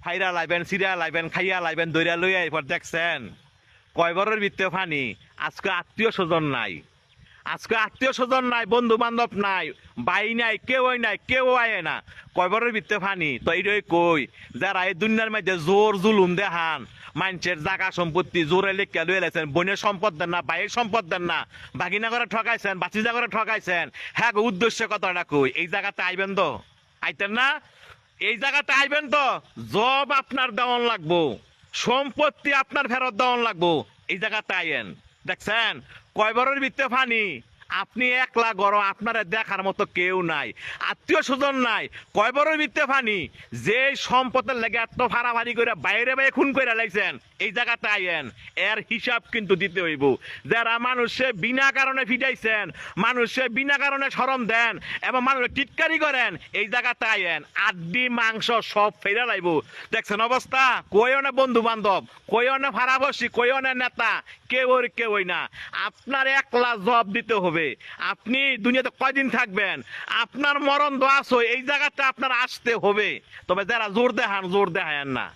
ফাইরা লাইবেন সিরা লাইবেন খাইয়া লাইবেন দইরা লইয়া এরপর দেখছেন কয়বরের ভিত্তে ফানি আজকে আত্মীয় স্বজন নাই, আজকে আত্মীয় স্বজন নাই, বন্ধু বান্ধব নাই, বাই নাই, কেউ আয় না, কয়বরের ভিত্তে ফানি। তো এইটাই কই যারা এই দুনিয়ার মধ্যে জোর জুলুম দেখান, মানুষের জায়গা সম্পত্তি জোরে লেখা লইয়া লাইছেন, বোনের সম্পদ দেন না, ভাইয়ের সম্পদ দেন না, বাগিনা করে ঠকাইছেন, বাচিজা করে ঠকাইছেন, হ্যাঁ উদ্দেশ্য কথাটা কই এই জায়গাতে আইবেন তো, আইতেন না? এই জায়গাতে আইবেন তো, জব আপনার দেওয়ান লাগবো, সম্পত্তি আপনার ফেরত দেওয়ান লাগবো, এই জায়গাতে আইয়েন। দেখছেন কয়বরের ভিত্তে ফানি, আপনি একলা গরম, আপনার দেখার মতো কেউ নাই, আত্মীয় স্বজন নাই, কয়বরের ভিত্তে ফানি, যে সম্পদের লেগে এত ফাড়াফাড়ি করে বাইরে খুন করে লাইছেন, এই জায়গাতে আইয়েন, এর হিসাব কিন্তু দিতে হইব। যারা মানুষে বিনা কারণে ফিটাইছেন, মানুষে বিনা কারণে শরম দেন এবং মানুষ টিটকারি করেন, এই জায়গাতে আইয়েন, আড্ডি মাংস সব ফেরা লাইব। দেখছেন অবস্থা, কইও না বন্ধু বান্ধব, কইও না ফাড়াবসি, কইও না নেতা, কেউই না, আপনার একলা জবাব দিতে হবে। আপনি দুনিয়াতে কয়দিন থাকবেন, আপনার মরণ দোয়াশ, এই জায়গাটা আপনার আসতে হবে। তবে যারা জোর দেখান না।